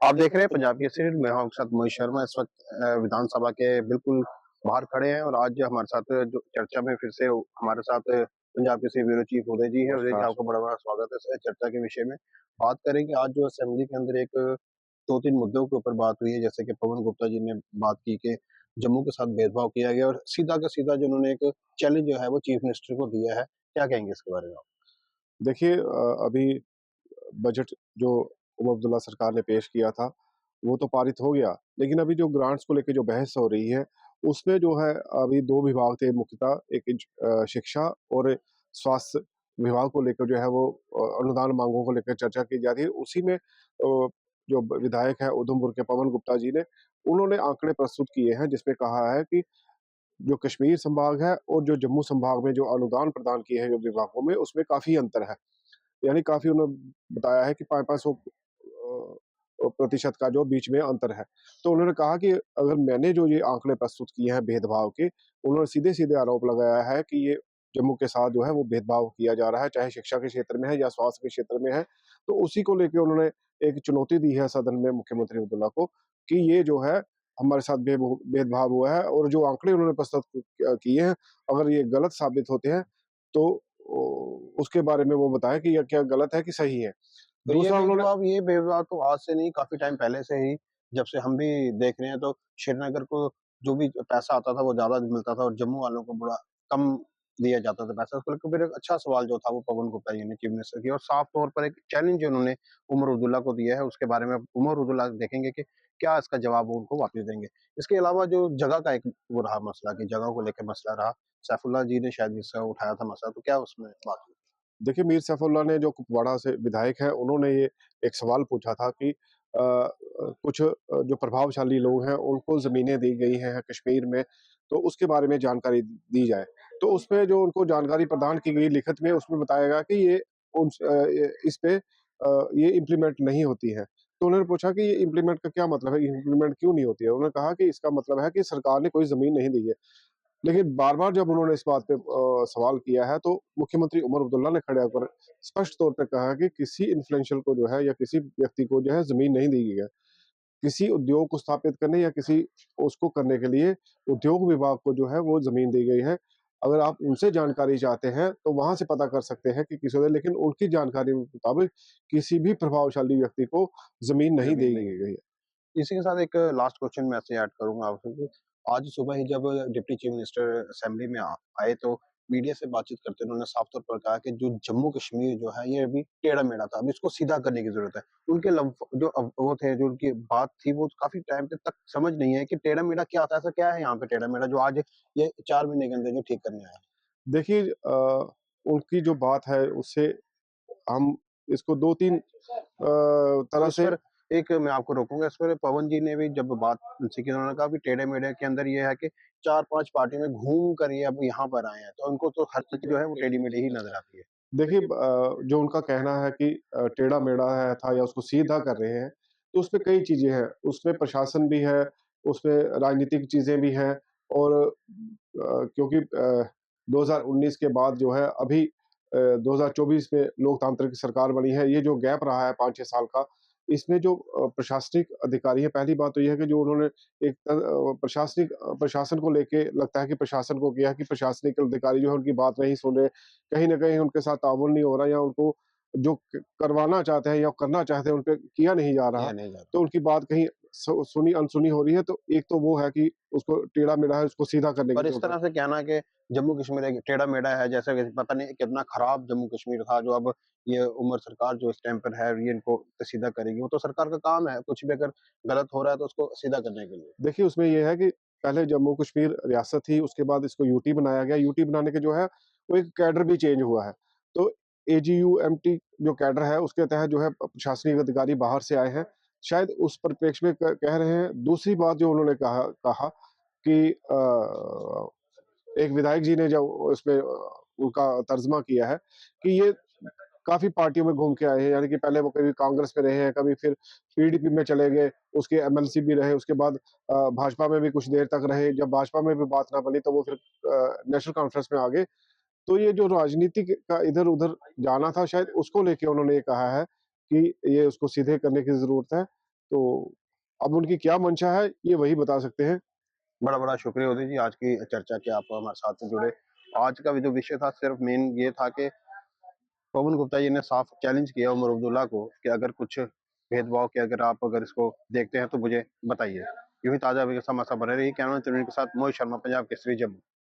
आप देख रहे हैं पंजाब केसरी, मैं हूं आपके साथ मोहित शर्मा। इस वक्त विधानसभा के बिल्कुल बाहर खड़े हैं और आज हमारे साथ जो चर्चा में फिर से हमारे साथ पंजाब केसरी ब्यूरो चीफ उदय जी है। उदय जी, नमस्कार। आपका बड़ा बड़ा स्वागत है इस चर्चा के विषय में। बात करेंगे आज जो असेंबली के अंदर एक दो तीन मुद्दों के ऊपर बात हुई है, जैसे कि पवन गुप्ता जी ने बात की कि जम्मू के साथ भेदभाव किया गया और सीधा का सीधा जो उन्होंने एक चैलेंज जो है वो चीफ मिनिस्टर को दिया है। क्या कहेंगे इसके बारे में आप? देखिए अभी बजट जो उमर अब्दुल्ला सरकार ने पेश किया था, वो तो पारित हो गया, लेकिन अभी जो ग्रांट्स को लेके जो बहस हो रही है, उसमें जो है अभी 2 विभाग थे मुख्यतः, एक शिक्षा और स्वास्थ्य विभाग को लेकर जो है वो अनुदान माँगों को लेकर चर्चा की जा रही है। उसी में जो विधायक हैं उधमपुर के पवन गुप्ता जी ने, उन्होंने आंकड़े प्रस्तुत किए हैं जिसमें कहा है कि जो कश्मीर संभाग है और जो जम्मू संभाग में जो अनुदान प्रदान किए हैं जो विभागों में, उसमें काफ़ी अंतर है। यानी काफ़ी उन्होंने बताया है कि 5-500 प्रतिशत का जो बीच में अंतर है। तो उन्होंने कहा कि अगर मैंने जो ये आंकड़े प्रस्तुत किए हैं भेदभाव के, उन्होंने सीधे-सीधे आरोप लगाया है कि ये जम्मू के साथ जो है वो भेदभाव किया जा रहा है, चाहे शिक्षा के क्षेत्र में है या स्वास्थ्य के क्षेत्र में है। तो उसी को लेके उन्होंने एक चुनौती दी है सदन में मुख्यमंत्री अब्दुल्ला को कि ये जो है हमारे साथ भेदभाव हुआ है, और जो आंकड़े उन्होंने प्रस्तुत किए हैं, अगर ये गलत साबित होते हैं, तो उसके बारे में वो बताएँ कि ये क्या गलत है कि सही है। तो दूसरा उन्होंने ये भेदभाव तो आज से नहीं, काफ़ी टाइम पहले से ही, जब से हम भी देख रहे हैं, तो श्रीनगर को जो भी पैसा आता था वो ज़्यादा मिलता था और जम्मू वालों को बड़ा कम दिया जाता था पैसा। उसको लेकर फिर एक अच्छा सवाल जो था वो पवन गुप्ता जी ने चीफ मिनिस्टर किया और साफ तौर पर एक चैलेंज उन्होंने उमर अब्दुल्ला को दिया है। उसके बारे में अब उमर अब्दुल्ला देखेंगे कि क्या इसका जवाब वो उनको वापस देंगे। इसके अलावा जो जगह का एक वो रहा मसला, कि जगह को लेके मसला रहा, सैफुल्लाह जी ने शायद इसका उठाया था मसला, तो क्या उसमें बात हुई? देखिए, मीर सैफुल्लाह ने जो कुपवाड़ा से विधायक हैं, उन्होंने ये एक सवाल पूछा था कि कुछ जो प्रभावशाली लोग हैं, उनको ज़मीनें दी गई हैं कश्मीर में, तो उसके बारे में जानकारी दी जाए। तो उसमें जो उनको जानकारी प्रदान की गई लिखित में, उसमें बताया गया कि ये इस पे ये इम्प्लीमेंट नहीं होती है। तो उन्होंने पूछा कि ये इम्प्लीमेंट का क्या मतलब है? इम्प्लीमेंट क्यों नहीं होती है? उन्होंने कहा कि इसका मतलब है कि सरकार ने कोई ज़मीन नहीं दी है। लेकिन बार-बार जब उन्होंने इस बात पे सवाल किया है, तो मुख्यमंत्री उमर अब्दुल्ला ने खड़े होकर स्पष्ट तौर पे कहा कि किसी इन्फ्लुएंशियल को जो है या किसी व्यक्ति को जो है ज़मीन नहीं दी गई है। किसी उद्योग को स्थापित करने या किसी उसको करने के लिए उद्योग विभाग को जो है वो ज़मीन दी गई है। अगर आप उनसे जानकारी चाहते हैं, तो वहाँ से पता कर सकते हैं कि किसी ने, लेकिन उनकी जानकारी के मुताबिक किसी भी प्रभावशाली व्यक्ति को ज़मीन नहीं दी ज़मीन नहीं गई है। इसी के साथ एक लास्ट क्वेश्चन मैं आपसे ऐड करूँगा आपसे कि आज सुबह ही जब डिप्टी चीफ मिनिस्टर असेंबली में आए, तो मीडिया से बातचीत करते उन्होंने साफ तौर पर कहा कि जो जम्मू कश्मीर जो है ये अभी टेढ़ा-मेढ़ा था, अभी इसको सीधा करने की ज़रूरत है। उनके जो वो थे, जो उनकी बात थी, वो काफ़ी टाइम तक समझ नहीं है कि टेढ़ा-मेढ़ा क्या था? ऐसा क्या है यहाँ पे टेढ़ा-मेढ़ा जो आज ये 4 महीने के अंदर जो ठीक करने आए हैं? देखिए उनकी जो बात है उससे हम इसको 2-3 तो तरह इस से पर एक मैं आपको रोकूँगा, इस पर पवन जी ने भी जब बात उनसे की, उन्होंने कहा कि टेढ़े-मेढ़े के अंदर ये है कि 4-5 पार्टियों में घूम कर ये अब यहाँ पर आए हैं, तो उनको तो हर चीज़ जो है वो टेढ़ी-मेढ़ी ही नज़र आती है। देखिए जो उनका कहना है कि टेढ़ा-मेढ़ा है था या उसको सीधा कर रहे हैं, तो उसमें कई चीज़ें हैं। उसमें प्रशासन भी है, उसमें राजनीतिक चीज़ें भी हैं, और क्योंकि 2019 के बाद जो है अभी 2024 में लोकतांत्रिक सरकार बनी है, ये जो गैप रहा है 5-6 साल का, इसमें जो प्रशासनिक अधिकारी हैं, पहली बात तो ये है कि जो उन्होंने एक प्रशासन को लेके लगता है कि प्रशासन को किया कि प्रशासनिक अधिकारी जो है उनकी बात नहीं सुन रहे, कहीं न कहीं उनके साथ तालमेल नहीं हो रहा, या उनको जो क करवाना चाहते हैं या करना चाहते हैं, उन पे किया नहीं जा रहा। किया नहीं जाता। तो उनकी बात कहीं सुनी अनसुनी हो रही है, तो एक तो वो है कि उसको टेढ़ा-मेढ़ा है, उसको सीधा करने की और इस ज़रूरत है। तरह से कहना कि जम्मू कश्मीर एक टेढ़ा-मेढ़ा है, जैसे कि पता नहीं कितना खराब जम्मू कश्मीर था, जो अब ये उमर सरकार जो इस टाइम पर है, ये इनको सीधा करेगी। वो तो सरकार का काम है, कुछ भी अगर गलत हो रहा है तो उसको सीधा करने के लिए। देखिए, उसमें ये है कि पहले जम्मू कश्मीर रियासत थी, उसके बाद इसको यूटी बनाया गया। यूटी बनाने के जो है, वो एक कैडर भी चेंज हुआ है। तो एजीयूएमटी जो कैडर है, उसके तहत जो है प्रशासनिक अधिकारी बाहर से आए हैं। शायद उस परिप्रेक्ष्य में कह रहे हैं। दूसरी बात जो उन्होंने कहा कहा कि एक विधायक जी ने जब उसमें उनका तर्जुमा किया है कि ये काफ़ी पार्टियों में घूम के आए हैं, यानी कि पहले वो कभी कांग्रेस में रहे हैं, कभी फिर पीडीपी में चले गए, उसके एमएलसी भी रहे, उसके बाद भाजपा में भी कुछ देर तक रहे, जब भाजपा में भी बात ना बनी तो वो फिर नेशनल कॉन्फ्रेंस में आ गए। तो ये जो राजनीतिक का इधर-उधर जाना था, शायद उसको लेके उन्होंने ये कहा है कि ये उसको सीधे करने की ज़रूरत है। तो अब उनकी क्या मंशा है, ये वही बता सकते हैं। बड़ा-बड़ा शुक्रिया उदय जी आज की चर्चा के आप हमारे साथ में जुड़े। आज का भी जो विषय था सिर्फ़ मेन ये था कि पवन गुप्ता जी ने साफ चैलेंज किया उमर अब्दुल्ला को कि अगर कुछ भेदभाव के अगर आप अगर इसको देखते हैं तो मुझे बताइए। यूँ ही ताज़ा समाचार बने रहिए कैमरा चैनल के साथ मोहित शर्मा पंजाब केसरी जम्मू।